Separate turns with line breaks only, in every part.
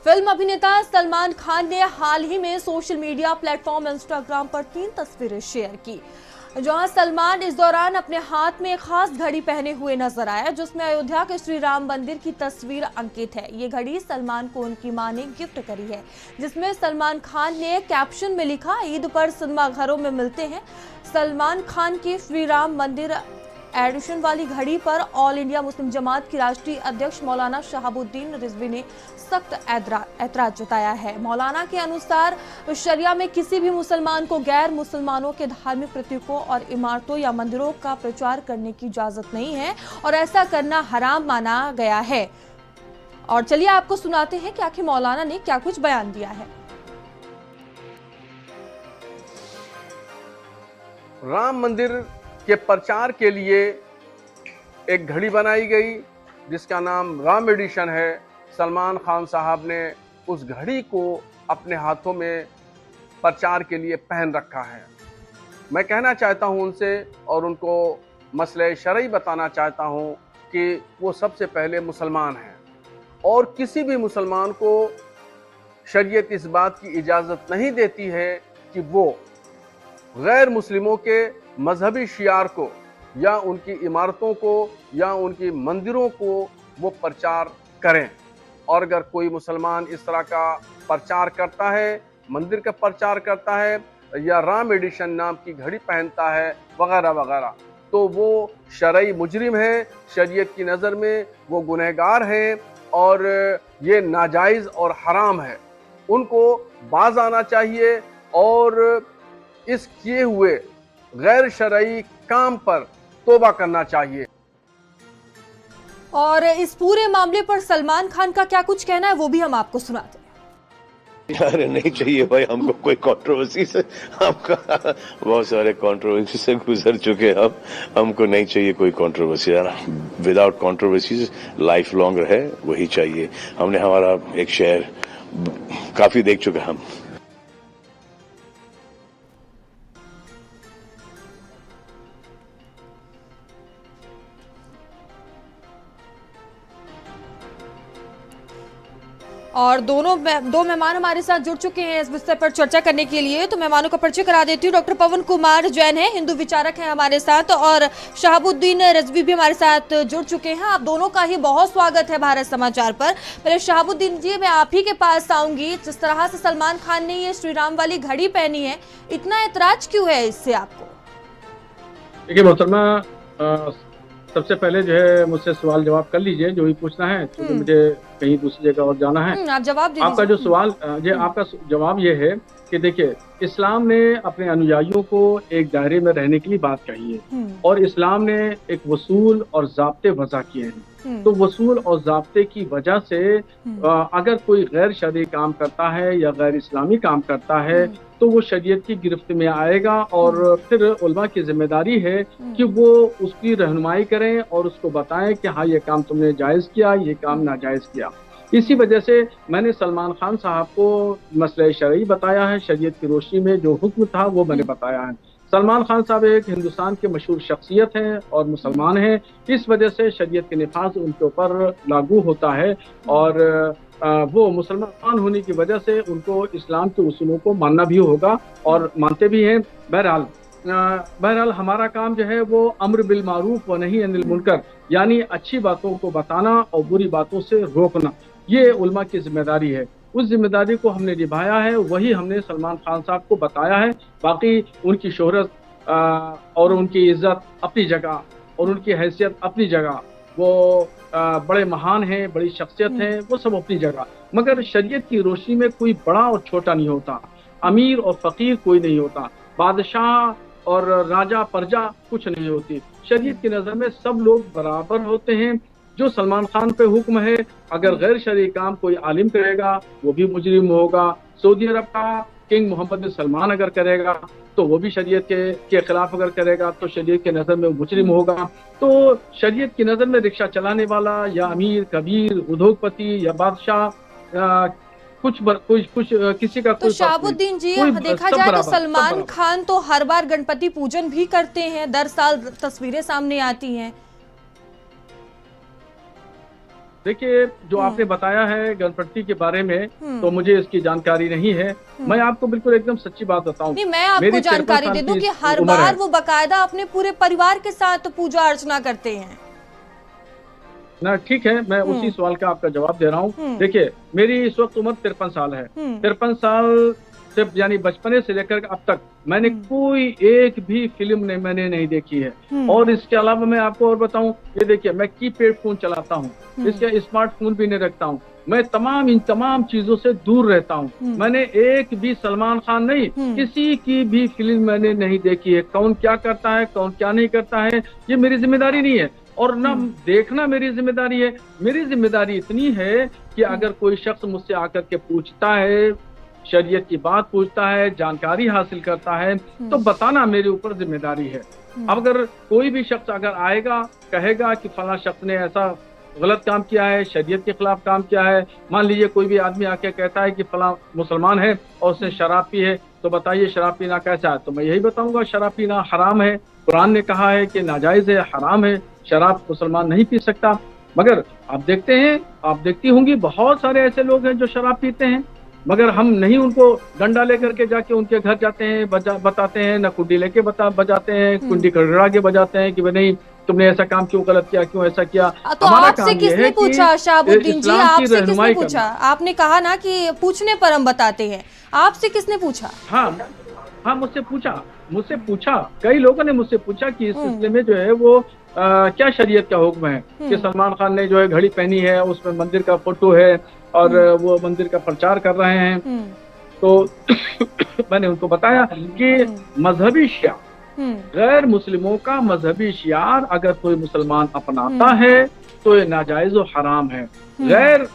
Film अभिनेता सलमान खान ने हाल ही में सोशल मीडिया प्लेटफॉर्म इंस्टाग्राम पर 3 तस्वीरें शेयर की, जहां सलमान इस दौरान अपने हाथ में एक खास घड़ी पहने हुए नजर आया, जिसमें अयोध्या के श्री राम मंदिर की तस्वीर अंकित है। ये घड़ी सलमान को उनकी मां ने गिफ्ट करी है, जिसमें सलमान खान ने कैप्शन में लिखा, ईद पर सिनेमाघरों में मिलते हैं। सलमान खान की श्री राम मंदिर एडिशन वाली घड़ी पर ऑल इंडिया मुस्लिम जमात की राष्ट्रीय अध्यक्ष मौलाना शहाबुद्दीन रिजवी ने सख्त ऐतराज जताया है। मौलाना के अनुसार शरिया में किसी भी मुसलमान को गैर मुसलमानों के धार्मिक प्रतीकों और इमारतों या मंदिरों का प्रचार करने की इजाजत नहीं है और ऐसा करना हराम माना गया है। और चलिए आपको सुनाते हैं कि आखिर मौलाना ने क्या कुछ बयान दिया है।
राम मंदिर के प्रचार के लिए एक घड़ी बनाई गई जिसका नाम राम एडिशन है। सलमान खान साहब ने उस घड़ी को अपने हाथों में प्रचार के लिए पहन रखा है। मैं कहना चाहता हूं उनसे और उनको मसले शरई बताना चाहता हूं कि वो सबसे पहले मुसलमान हैं और किसी भी मुसलमान को शरीयत इस बात की इजाज़त नहीं देती है कि वो गैर मुस्लिमों के मजहबी शियार को या उनकी इमारतों को या उनकी मंदिरों को वो प्रचार करें। और अगर कोई मुसलमान इस तरह का प्रचार करता है, मंदिर का प्रचार करता है या राम एडिशन नाम की घड़ी पहनता है वगैरह वगैरह, तो वो शरई मुजरिम है। शरीयत की नज़र में वो गुनहगार है और ये नाजायज़ और हराम है। उनको बाज आना चाहिए और इस किए हुए गैर शरई काम पर तौबा करना चाहिए।
और इस पूरे मामले पर सलमान खान का क्या कुछ कहना है वो भी हम आपको सुनाते हैं।
अरे नहीं चाहिए भाई, हमको कोई कंट्रोवर्सी से, हमका बहुत सारे कंट्रोवर्सी से गुजर चुके हैं। हमको नहीं चाहिए कोई controversy. Without controversy life long रहे वही चाहिए। हमने हमारा एक शेयर काफी देख चुके हम।
और दो मेहमान हमारे साथ जुड़ चुके हैं इस विषय पर चर्चा करने के लिए। तो मेहमानों का परिचय करा देती हूँ। डॉक्टर पवन कुमार जैन है, हिंदू विचारक हैं हमारे साथ, और शहाबुद्दीन रिजवी भी हमारे साथ जुड़ चुके हैं। आप दोनों का ही बहुत स्वागत है भारत समाचार पर। पहले शहाबुद्दीन जी, मैं आप ही के पास आऊंगी। जिस तरह से सलमान खान ने ये श्री राम वाली घड़ी पहनी है, इतना ऐतराज क्यों है इससे आपको?
देखिए मोहतरमा, सबसे पहले जो है मुझसे सवाल जवाब कर लीजिए जो भी पूछना है, क्योंकि मुझे कहीं दूसरी जगह और जाना है।
आप जवाब दीजिए।
आपका जो सवाल आपका जवाब ये है कि देखिए, इस्लाम ने अपने अनुयायियों को एक दायरे में रहने के लिए बात कही है और इस्लाम ने एक वसूल और ज़ाब्ते वज़ा किए हैं। तो वसूल और ज़ाब्ते की वजह से अगर कोई गैर शरई काम करता है या गैर इस्लामी काम करता है तो वो शरीयत की गिरफ्त में आएगा और फिर उलमा की जिम्मेदारी है कि वो उसकी रहनुमाई करें और उसको बताएं कि हाँ, ये काम तुमने जायज़ किया, ये काम नाजायज़ किया। इसी वजह से मैंने सलमान खान साहब को मसले शरई बताया है। शरीयत की रोशनी में जो हुक्म था वो मैंने बताया है। सलमान खान साहब एक हिंदुस्तान के मशहूर शख्सियत हैं और मुसलमान हैं। इस वजह से शरीयत के निफाज उनके ऊपर लागू होता है और वो मुसलमान होने की वजह से उनको इस्लाम के उसूलों को मानना भी होगा और मानते भी हैं। बहरहाल हमारा काम जो है वो अम्र बिल मारूफ व नही अनिल मुनकर, यानी अच्छी बातों को बताना और बुरी बातों से रोकना, ये उलमा की जिम्मेदारी है। उस जिम्मेदारी को हमने निभाया है, वही हमने सलमान खान साहब को बताया है। बाकी उनकी शोहरत और उनकी इज्जत अपनी जगह और उनकी हैसियत अपनी जगह, वो बड़े महान हैं, बड़ी शख्सियत हैं, वो सब अपनी जगह। मगर शरीयत की रोशनी में कोई बड़ा और छोटा नहीं होता, अमीर और फकीर कोई नहीं होता, बादशाह और राजा प्रजा कुछ नहीं होती। शरीयत की नज़र में सब लोग बराबर होते हैं। जो सलमान खान पे हुक्म है, अगर गैर शरई काम कोई आलिम करेगा वो भी मुजरिम होगा। सऊदी अरब का किंग मोहम्मद बिन सलमान अगर करेगा तो वो भी शरीयत के खिलाफ अगर करेगा तो शरीयत के नज़र में मुजरिम होगा। तो शरीयत की नज़र में रिक्शा चलाने वाला या अमीर कबीर उद्योगपति या बादशाह कुछ किसी का
तो शहाबुद्दीन जी, देखा जाए तो सलमान खान तो हर बार गणपति पूजन भी करते हैं, दर साल तस्वीरें सामने आती हैं।
देखिए, जो आपने बताया है गणपति के बारे में, तो मुझे इसकी जानकारी नहीं है। मैं आपको बिल्कुल एकदम सच्ची बात बताऊं,
नहीं, मैं आपको जानकारी दे दूं कि हर बार वो बकायदा अपने पूरे परिवार के साथ पूजा अर्चना करते हैं
ना। ठीक है, मैं उसी सवाल का आपका जवाब दे रहा हूँ। देखिए, मेरी इस वक्त उम्र 53 साल है। 53 साल से यानी बचपने से लेकर अब तक मैंने कोई एक भी फिल्म मैंने नहीं देखी है। और इसके अलावा मैं आपको और बताऊं, ये देखिए, मैं कीपैड फोन चलाता हूँ, इसके स्मार्टफोन भी नहीं रखता हूँ। मैं इन तमाम चीजों से दूर रहता हूँ। मैंने एक भी सलमान खान नहीं, किसी की भी फिल्म मैंने नहीं देखी है। कौन क्या करता है, कौन क्या नहीं करता है, ये मेरी जिम्मेदारी नहीं है, और ना देखना मेरी जिम्मेदारी है। मेरी जिम्मेदारी इतनी है कि अगर कोई शख्स मुझसे आकर के पूछता है, शरीयत की बात पूछता है, जानकारी हासिल करता है, तो बताना मेरे ऊपर जिम्मेदारी है। अब अगर कोई भी शख्स अगर आएगा, कहेगा कि फला शख्स ने ऐसा गलत काम किया है, शरीयत के खिलाफ काम किया है, मान लीजिए कोई भी आदमी आके कहता है कि फला मुसलमान है और उसने शराब पी है, तो बताइए शराब पीना कैसा है, तो मैं यही बताऊंगा शराब पीना हराम है। कुरान ने कहा है कि नाजायज है, हराम है, शराब मुसलमान नहीं पी सकता। मगर आप देखते हैं, आप देखती होंगी, बहुत सारे ऐसे लोग हैं जो शराब पीते हैं, मगर हम नहीं उनको डंडा लेकर के जाके उनके घर जाते हैं, बताते हैं, न कुंडी लेके बजाते हैं, कुंडी खड़खड़ा के बजाते हैं कि भाई नहीं तुमने ऐसा काम क्यों गलत किया, क्यों ऐसा किया।
तो आपसे किसने पूछा शहाबुद्दीन जी, आपसे किसने पूछा? आपने कहा ना कि पूछने पर हम बताते हैं, आपसे किसने पूछा?
हाँ, मुझसे पूछा कई लोगों ने मुझसे पूछा कि इस सिलसिले में जो है वो क्या शरीयत का हुक्म है कि सलमान खान ने जो है घड़ी पहनी है, उसमें मंदिर का फोटो है और वो मंदिर का प्रचार कर रहे हैं। तो मैंने उनको बताया कि मजहबी शिया, गैर मुस्लिमों का मजहबी शियार अगर कोई मुसलमान अपनाता है तो ये नाजायज और हराम है। गैर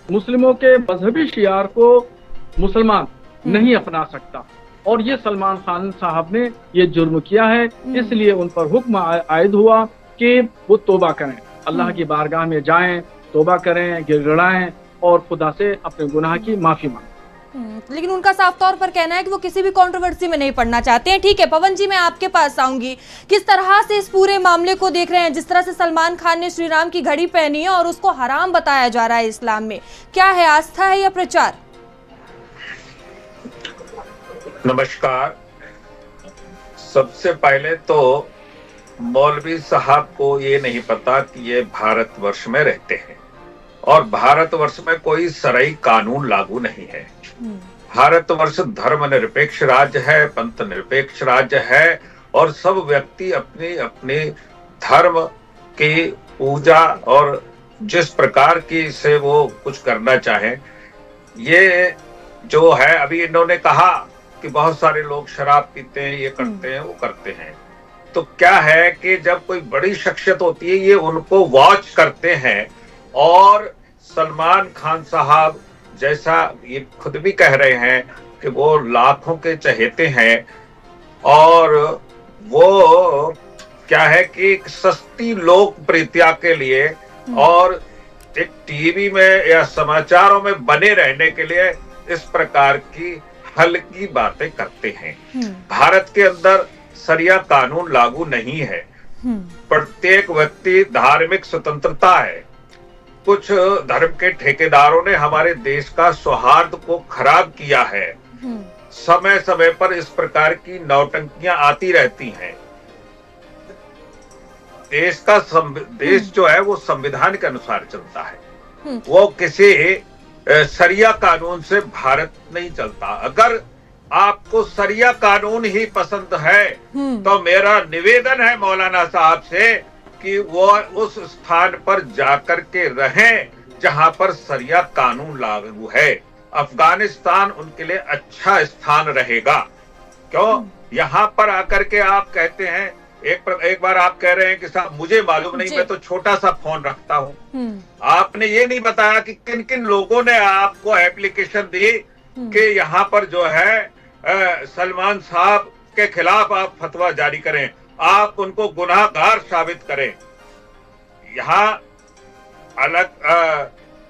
मुस्लिमों के मजहबी शियार को मुसलमान नहीं अपना सकता, और ये सलमान खान साहब ने ये जुर्म किया है, इसलिए उन पर हुक्म आयद हुआ कि वो तौबा करें, अल्लाह की बारगाह में जाएं, तौबा करें, गिड़गिड़ाएं और खुदा से अपने गुनाह की माफी मांगें।
लेकिन उनका साफ तौर पर कहना है कि वो किसी भी कंट्रोवर्सी में नहीं पड़ना चाहते हैं। ठीक है पवन जी, मैं आपके पास आऊंगी, किस तरह से इस पूरे मामले को देख रहे हैं? जिस तरह से सलमान खान ने श्री राम की घड़ी पहनी है और उसको हराम बताया जा रहा है इस्लाम में, क्या है, आस्था है या प्रचार?
नमस्कार। सबसे पहले तो मौलवी साहब को ये नहीं पता कि ये भारतवर्ष में रहते हैं और भारतवर्ष में कोई शरई कानून लागू नहीं है। भारतवर्ष धर्मनिरपेक्ष राज्य है, पंथ निरपेक्ष राज्य है और सब व्यक्ति अपने अपने धर्म की पूजा और जिस प्रकार की से वो कुछ करना चाहे। ये जो है, अभी इन्होंने कहा कि बहुत सारे लोग शराब पीते हैं, ये करते हैं, वो करते हैं, तो क्या है कि जब कोई बड़ी शख्सियत होती है ये उनको वॉच करते हैं। और सलमान खान साहब जैसा ये खुद भी कह रहे हैं कि वो लाखों के चहेते हैं और वो क्या है कि एक सस्ती लोकप्रियता के लिए और एक टीवी में या समाचारों में बने रहने के लिए इस प्रकार की हल्की बातें करते हैं। भारत के अंदर शरिया कानून लागू नहीं है, प्रत्येक व्यक्ति धार्मिक स्वतंत्रता है। कुछ धर्म के ठेकेदारों ने हमारे देश का सौहार्द को खराब किया है। समय समय पर इस प्रकार की नौटंकियां आती रहती हैं। देश जो है वो संविधान के अनुसार चलता है, वो किसी शरिया कानून से भारत नहीं चलता। अगर आपको शरिया कानून ही पसंद है तो मेरा निवेदन है मौलाना साहब से कि वो उस स्थान पर जाकर के रहें जहां पर शरिया कानून लागू है। अफगानिस्तान उनके लिए अच्छा स्थान रहेगा। क्यों यहाँ पर आकर के आप कहते हैं, एक बार आप कह रहे हैं कि साहब मुझे मालूम नहीं, मैं तो छोटा सा फोन रखता हूँ। आपने ये नहीं बताया कि किन किन लोगों ने आपको एप्लीकेशन दी कि यहाँ पर जो है सलमान साहब के खिलाफ आप फतवा जारी करें, आप उनको गुनाहगार साबित करें। यहाँ अलग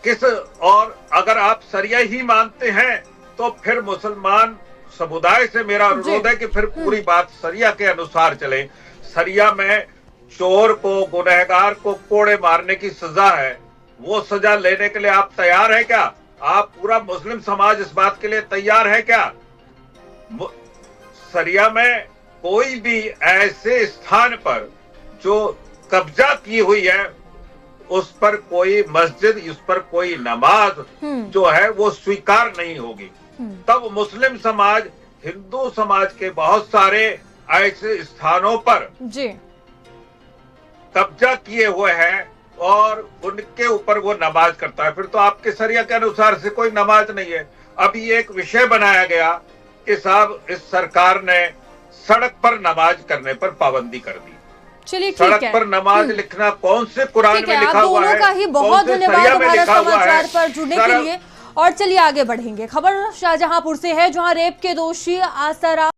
किस, और अगर आप शरिया ही मानते हैं तो फिर मुसलमान समुदाय से मेरा अनुरोध है कि फिर पूरी बात शरिया के अनुसार चले। शरिया में चोर को, गुनहगार को कोड़े मारने की सजा है, वो सजा लेने के लिए आप तैयार है क्या? आप पूरा मुस्लिम समाज इस बात के लिए तैयार है क्या? सरिया में कोई भी ऐसे स्थान पर जो कब्जा की हुई है उस पर कोई मस्जिद, उस पर कोई नमाज जो है वो स्वीकार नहीं होगी। तब मुस्लिम समाज, हिंदू समाज के बहुत सारे ऐसे स्थानों पर
जी
कब्जा किए हुए हैं और उनके ऊपर वो नमाज करता है, फिर तो आपके शरिया के अनुसार से कोई नमाज नहीं है। अभी एक विषय बनाया गया कि साहब इस सरकार ने सड़क पर नमाज करने पर पाबंदी कर दी।
चलिए ठीक
सड़क
है।
पर नमाज लिखना कौन से कुरान
ठीक
में
है,
लिखा
आप
हुआ है?
दोनों का ही बहुत
कौन से
धन्यवाद
शरिया में
भारत
लिखा हुआ है?
समाचार पर जुड़ने के लिए। और चलिए आगे बढ़ेंगे। खबर शाहजहांपुर से है, जहां रेप के दोषी आसाराम